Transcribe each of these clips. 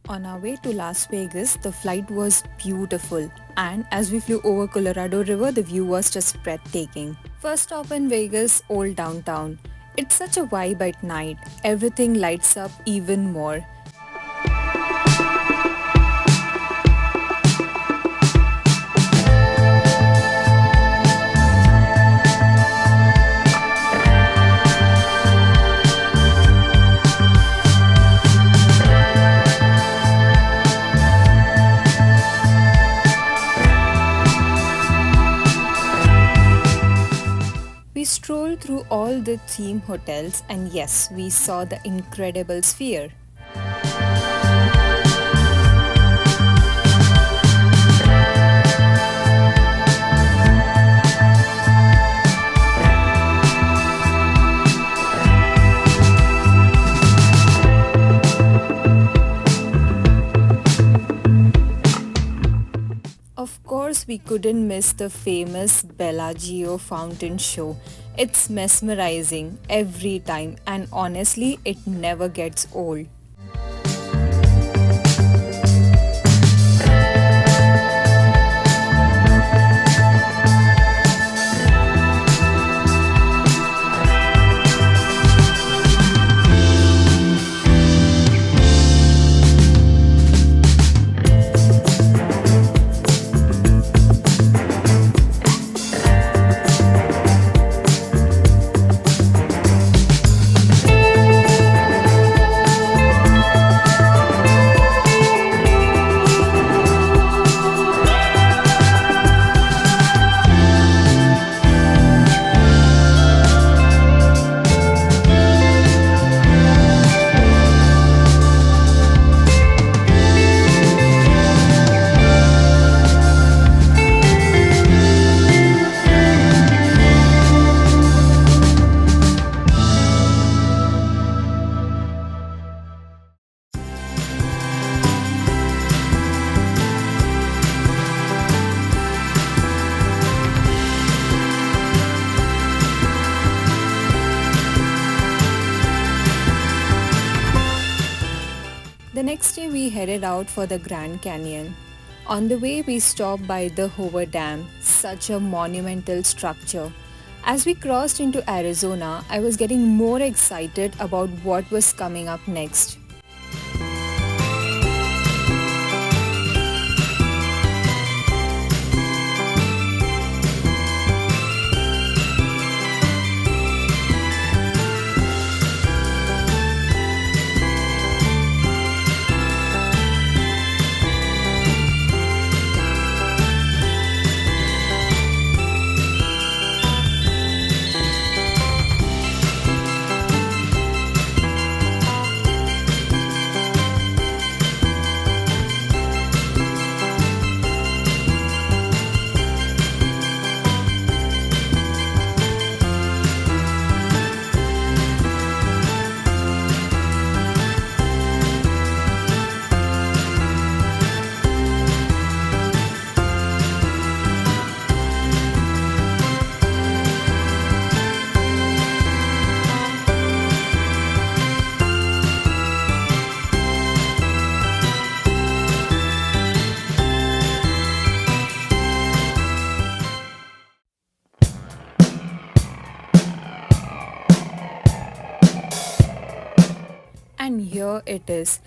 On our way to Las Vegas, the flight was beautiful, and as we flew over Colorado River, the view was just breathtaking. First stop in Vegas, Old Downtown. It's such a vibe at night. Everything lights up even more. We strolled through all the theme hotels, and yes, we saw the incredible sphere. Of course, we couldn't miss the famous Bellagio fountain show. It's mesmerizing every time, and honestly, it never gets old. The next day, we headed out for the Grand Canyon. On the way, we stopped by the Hoover Dam, such a monumental structure. As we crossed into Arizona, I was getting more excited about what was coming up next. And here it is,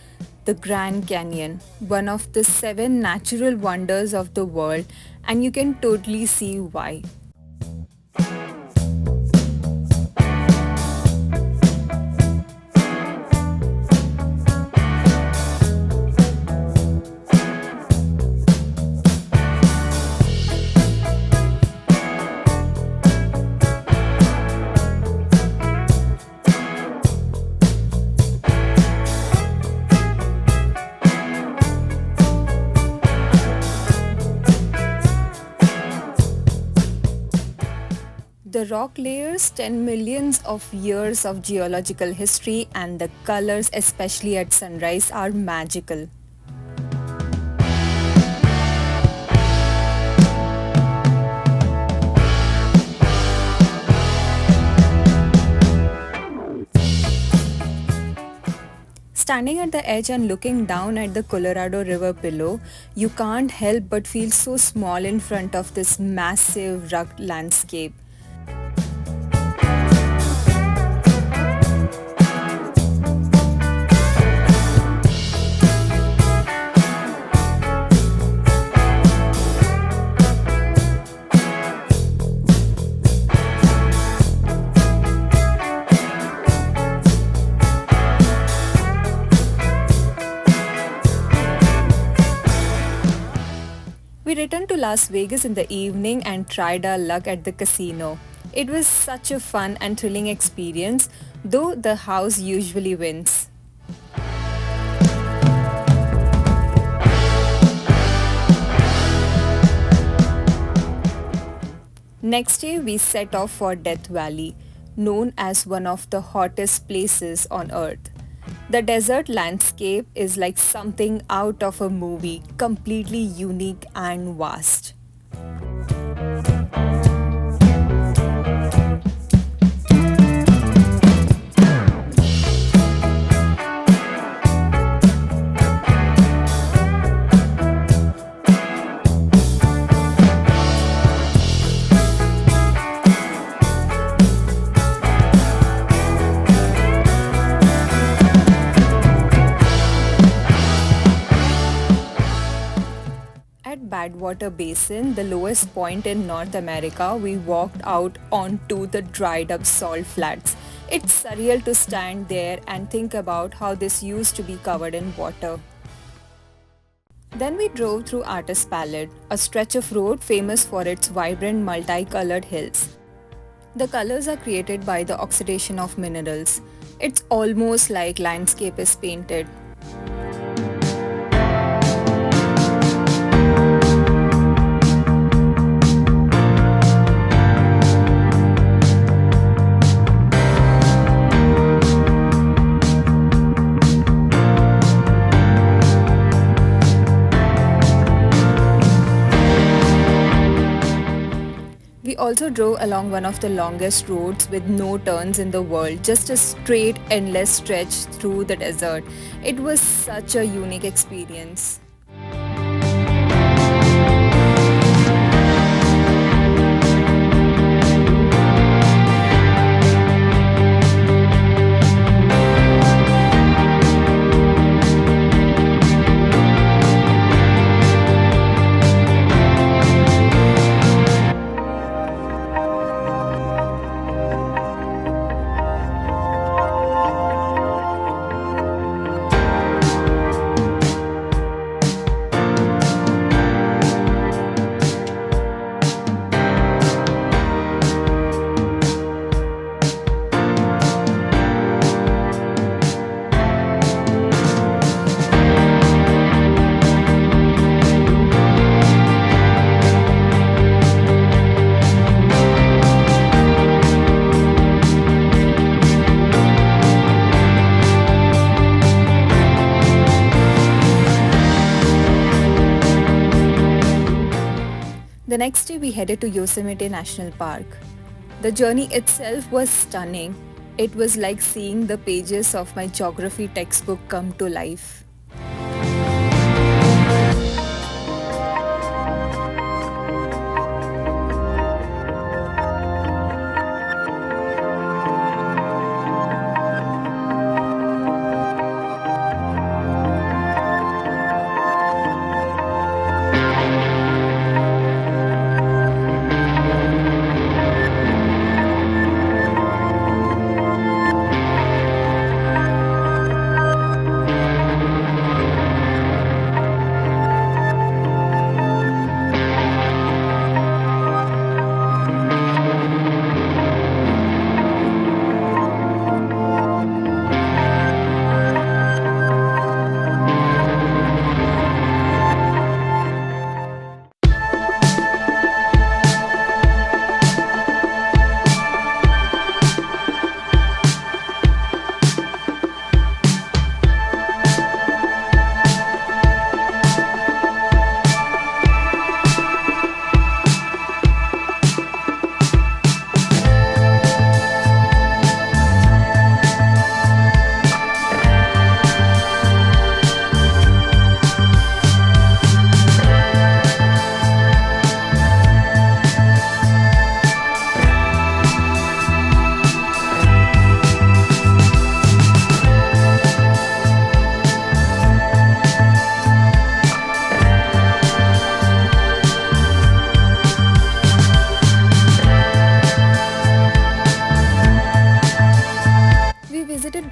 the Grand Canyon, one of the seven natural wonders of the world, and you can totally see why. The rock layers tell millions of years of geological history, and the colors, especially at sunrise, are magical. Standing at the edge and looking down at the Colorado River below, you can't help but feel so small in front of this massive rugged landscape. We returned to Las Vegas in the evening and tried our luck at the casino. It was such a fun and thrilling experience, though the house usually wins. Next day, we set off for Death Valley, known as one of the hottest places on earth. The desert landscape is like something out of a movie, completely unique and vast. At Badwater Basin, the lowest point in North America, we walked out onto the dried up salt flats. It's surreal to stand there and think about how this used to be covered in water. Then we drove through Artist Palette, a stretch of road famous for its vibrant multicolored hills. The colors are created by the oxidation of minerals. It's almost like landscape is painted. We also drove along one of the longest roads with no turns in the world, just a straight, endless stretch through the desert. It was such a unique experience. The next day, we headed to Yosemite National Park. The journey itself was stunning. It was like seeing the pages of my geography textbook come to life.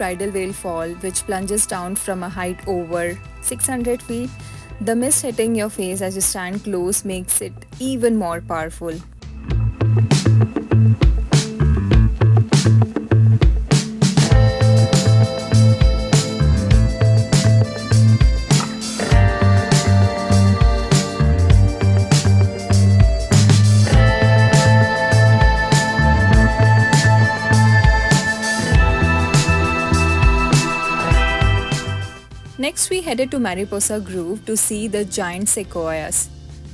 Bridal Veil Fall, which plunges down from a height over 600 feet. The mist hitting your face as you stand close makes it even more powerful. Next, we headed to Mariposa Grove to see the giant sequoias.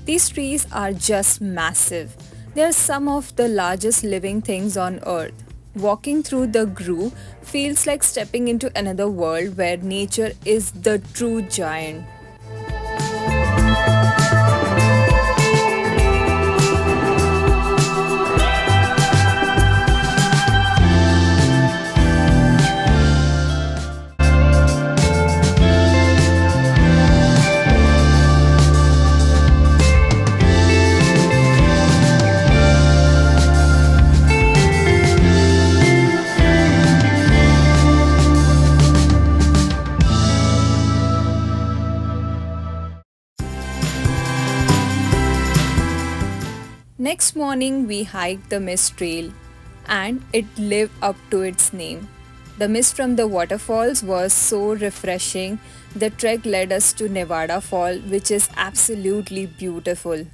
These trees are just massive. They are some of the largest living things on earth. Walking through the grove feels like stepping into another world where nature is the true giant. Next morning, we hiked the mist trail, and it lived up to its name. The mist from the waterfalls was so refreshing. The trek led us to Nevada Fall, which is absolutely beautiful.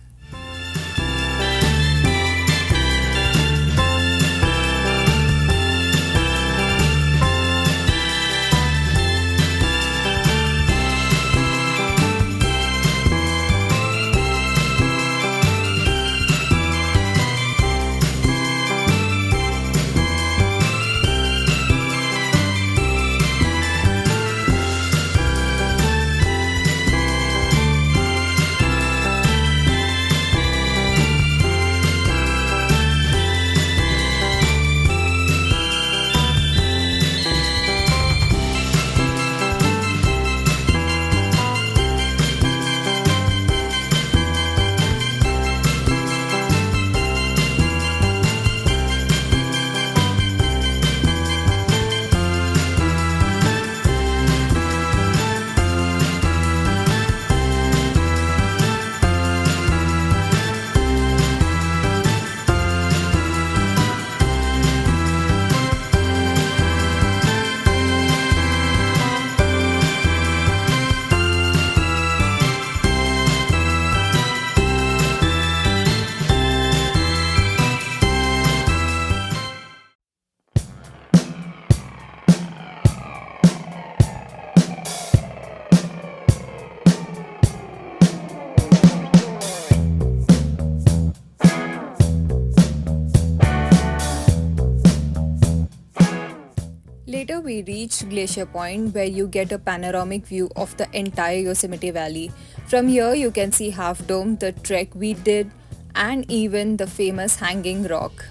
Later, we reached Glacier Point, where you get a panoramic view of the entire Yosemite Valley. From here, you can see Half Dome, the trek we did, and even the famous Hanging Rock.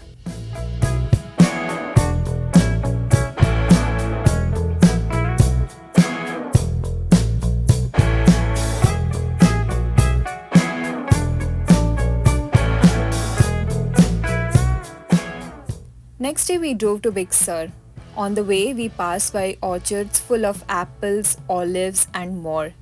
Next day, we drove to Big Sur. On the way, we passed by orchards full of apples, olives, and more.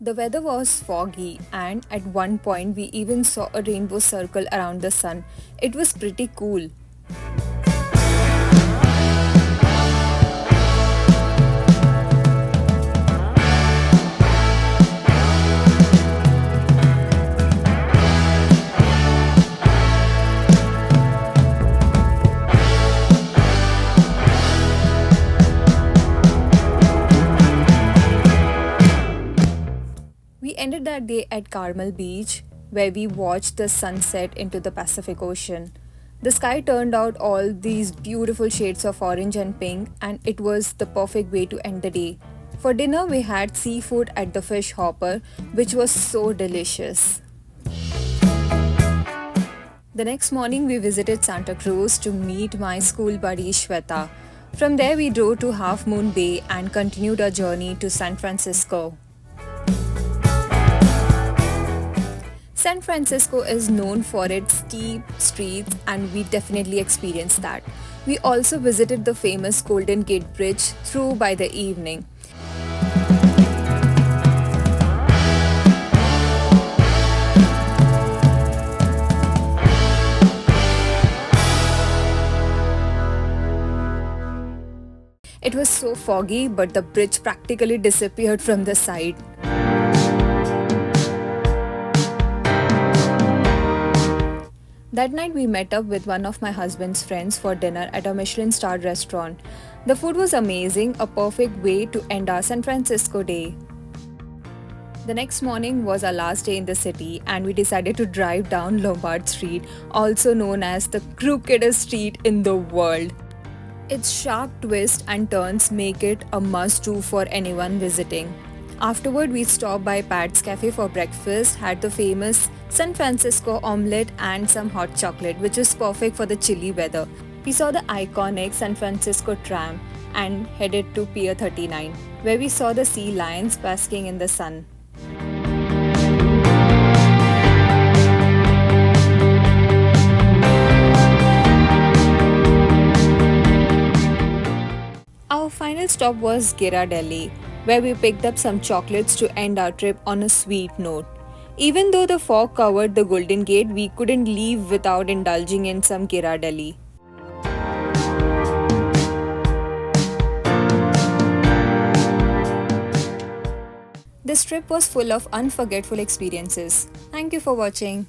The weather was foggy, and at one point we even saw a rainbow circle around the sun. It was pretty cool. We day at Carmel Beach, where we watched the sunset into the Pacific Ocean. The sky turned out all these beautiful shades of orange and pink, and it was the perfect way to end the day. For dinner, we had seafood at the fish hopper, which was so delicious. The next morning, we visited Santa Cruz to meet my school buddy Shweta. From there, we drove to Half Moon Bay and continued our journey to San Francisco. San Francisco is known for its steep streets, and we definitely experienced that. We also visited the famous Golden Gate Bridge through by the evening. It was so foggy, but the bridge practically disappeared from the side. That night, we met up with one of my husband's friends for dinner at a Michelin starred restaurant. The food was amazing, a perfect way to end our San Francisco day. The next morning was our last day in the city, and we decided to drive down Lombard Street, also known as the crookedest street in the world. Its sharp twists and turns make it a must-do for anyone visiting. Afterward, we stopped by Pat's Cafe for breakfast, had the famous San Francisco omelette and some hot chocolate, which is perfect for the chilly weather. We saw the iconic San Francisco tram and headed to Pier 39, where we saw the sea lions basking in the sun. Our final stop was Ghirardelli, where we picked up some chocolates to end our trip on a sweet note. Even though the fog covered the Golden Gate, we couldn't leave without indulging in some Ghirardelli. This trip was full of unforgettable experiences. Thank you for watching.